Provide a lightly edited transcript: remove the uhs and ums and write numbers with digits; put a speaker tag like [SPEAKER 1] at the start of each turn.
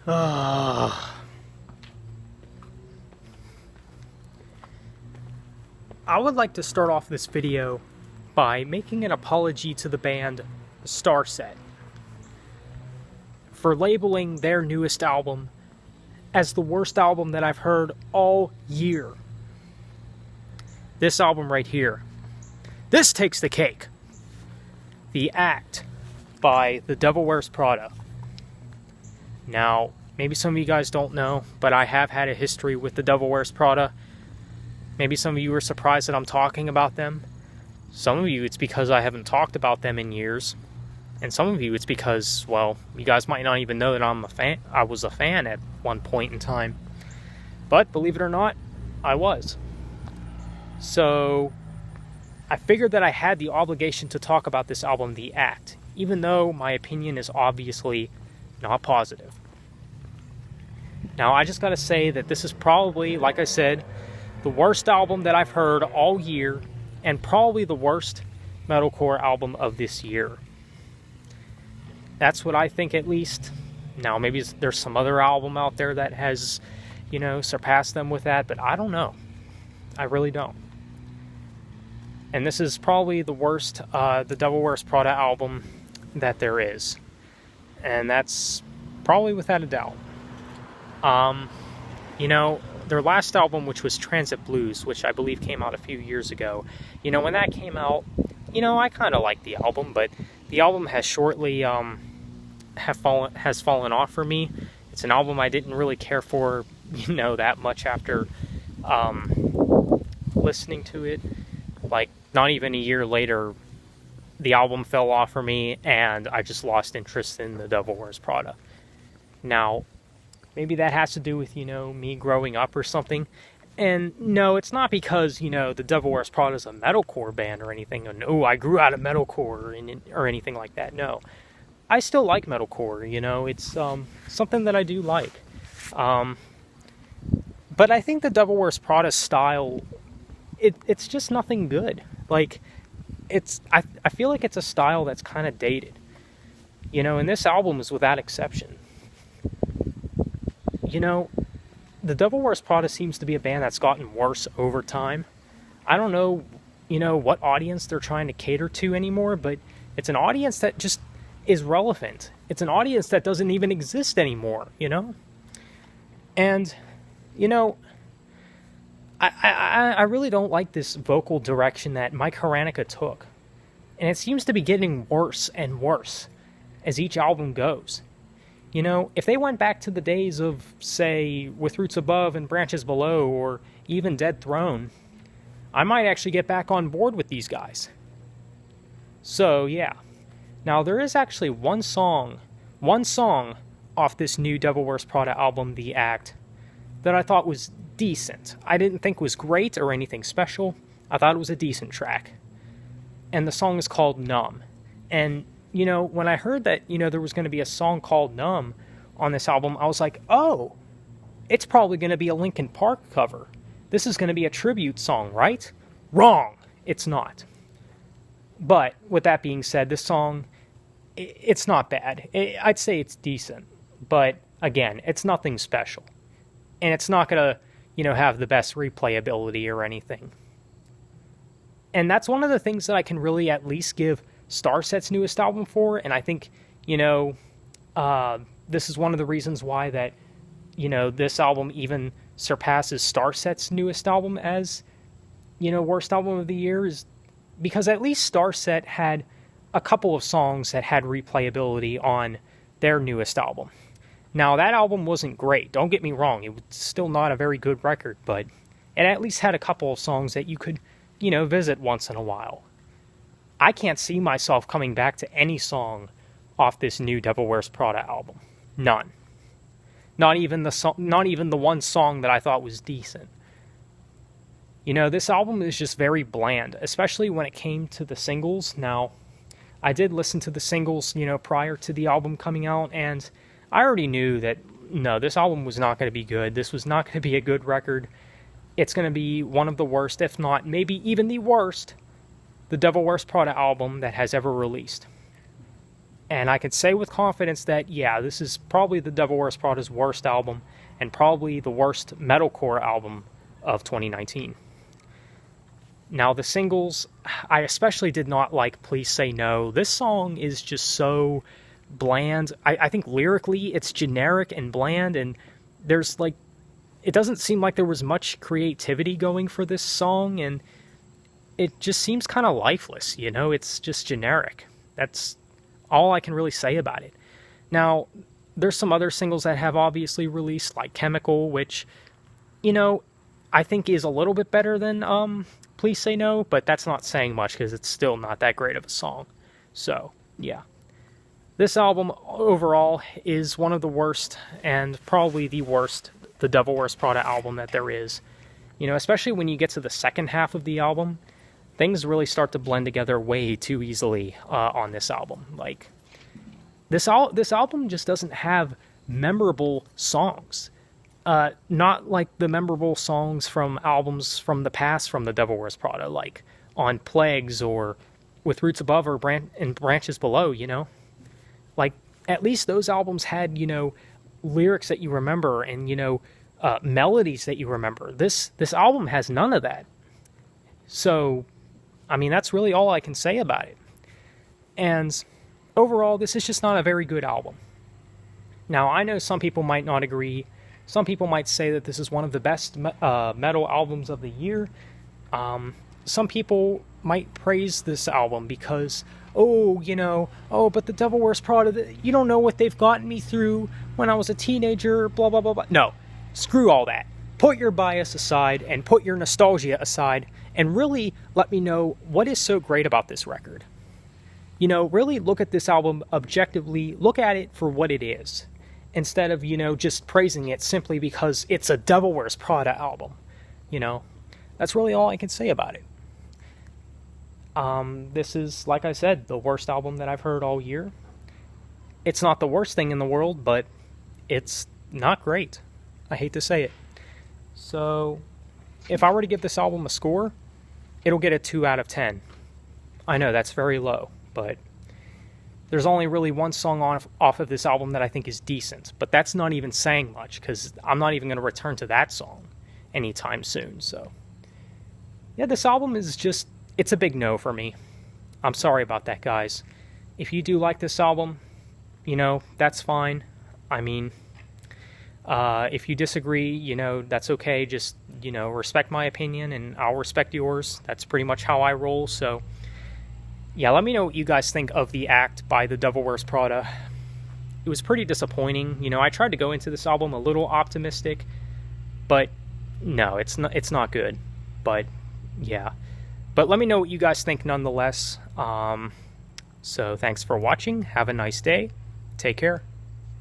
[SPEAKER 1] I would like to start off this video by making an apology to the band Starset for labeling their newest album as the worst album that I've heard all year. This album right here. This takes the cake. The Act by The Devil Wears Prada. Now, maybe some of you guys don't know, but I have had a history with The Devil Wears Prada. Maybe some of you are surprised that I'm talking about them. Some of you, it's because I haven't talked about them in years. And some of you, it's because, well, you guys might not even know that I'm a fan. I was a fan at one point in time. But, believe it or not, I was. So, I figured that I had the obligation to talk about this album, The Act, even though my opinion is obviously not positive. Now, I just gotta say that this is probably, like I said, the worst album that I've heard all year, and probably the worst metalcore album of this year. That's what I think, at least. Now, maybe there's some other album out there that has, surpassed them with that, but I don't know. I really don't. And this is probably the worst The Devil Wears Prada album that there is. And that's probably without a doubt. Their last album, which was Transit Blues, which I believe came out a few years ago, when that came out, I kind of liked the album, but the album has shortly has fallen off for me. It's an album I didn't really care for, that much after listening to it. Like, not even a year later, the album fell off for me, and I just lost interest in The Devil Wears Prada. Now, maybe that has to do with, me growing up or something. And no, it's not because, The Devil Wears Prada is a metalcore band or anything. And, I grew out of metalcore or anything like that. No. I still like metalcore, It's something that I do like. But I think The Devil Wears Prada style, it's just nothing good. Like, I feel like it's a style that's kind of dated. And this album is without exception. The Devil Wears Prada seems to be a band that's gotten worse over time. I don't know, what audience they're trying to cater to anymore, but it's an audience that just is relevant. It's an audience that doesn't even exist anymore, And, I really don't like this vocal direction that Mike Haranica took. And it seems to be getting worse and worse as each album goes. If they went back to the days of, say, With Roots Above and Branches Below, or even Dead Throne, I might actually get back on board with these guys. So, yeah. Now, there is actually one song off this new Devil Wears Prada album, The Act, that I thought was decent. I didn't think was great or anything special. I thought it was a decent track. And the song is called Numb. And when I heard that, there was going to be a song called Numb on this album, I was like, oh, it's probably going to be a Linkin Park cover. This is going to be a tribute song, right? Wrong. It's not. But with that being said, this song, it's not bad. I'd say it's decent. But again, it's nothing special. And it's not going to, have the best replayability or anything. And that's one of the things that I can really at least give Starset's newest album for, and I think, this is one of the reasons why that, this album even surpasses Starset's newest album as, worst album of the year, is because at least Starset had a couple of songs that had replayability on their newest album. Now, that album wasn't great, don't get me wrong, it was still not a very good record, but it at least had a couple of songs that you could, visit once in a while. I can't see myself coming back to any song off this new Devil Wears Prada album. None. Not even the one song that I thought was decent. This album is just very bland, especially when it came to the singles. Now, I did listen to the singles, prior to the album coming out, and I already knew that, no, this album was not going to be good. This was not going to be a good record. It's going to be one of the worst, if not maybe even the worst, The Devil Wears Prada album that has ever released. And I could say with confidence that, yeah, this is probably the Devil Wears Prada's worst album, and probably the worst metalcore album of 2019. Now, the singles, I especially did not like Please Say No. This song is just so bland. I think lyrically it's generic and bland, and there's like, it doesn't seem like there was much creativity going for this song, and it just seems kind of lifeless, you know? It's just generic. That's all I can really say about it. Now, there's some other singles that have obviously released, like Chemical, which, you know, I think is a little bit better than Please Say No, but that's not saying much because it's still not that great of a song. So, yeah. This album overall is one of the worst, and probably the worst, the Devil Wears Prada album that there is. You know, especially when you get to the second half of the album, things really start to blend together way too easily on this album. Like, this album just doesn't have memorable songs. Not like the memorable songs from albums from the past from the Devil Wears Prada, like on Plagues or With Roots Above or Branches Below, you know? Like, at least those albums had, you know, lyrics that you remember and, you know, melodies that you remember. This album has none of that. So, I mean, that's really all I can say about it. And overall, this is just not a very good album. Now, I know some people might not agree. Some people might say that this is one of the best metal albums of the year. Some people might praise this album because, but the Devil Wears Prada, you don't know what they've gotten me through when I was a teenager, blah, blah, blah, blah. No, screw all that. Put your bias aside and put your nostalgia aside and really let me know what is so great about this record. You know, really look at this album objectively, look at it for what it is, instead of, you know, just praising it simply because it's a Devil Wears Prada album. You know, that's really all I can say about it. This is, like I said, the worst album that I've heard all year. It's not the worst thing in the world, but it's not great. I hate to say it. So, if I were to give this album a score, it'll get a 2 out of 10. I know, that's very low, but there's only really one song off of this album that I think is decent, but that's not even saying much, because I'm not even going to return to that song anytime soon, so. Yeah, this album is just, it's a big no for me. I'm sorry about that, guys. If you do like this album, you know, that's fine. I mean, if you disagree, you know, that's okay. Just, you know, respect my opinion and I'll respect yours. That's pretty much how I roll. So, yeah, let me know what you guys think of The Act by the Devil Wears Prada. It was pretty disappointing. You know, I tried to go into this album a little optimistic, but no, it's not good. But, yeah. But let me know what you guys think nonetheless. So, thanks for watching. Have a nice day. Take care.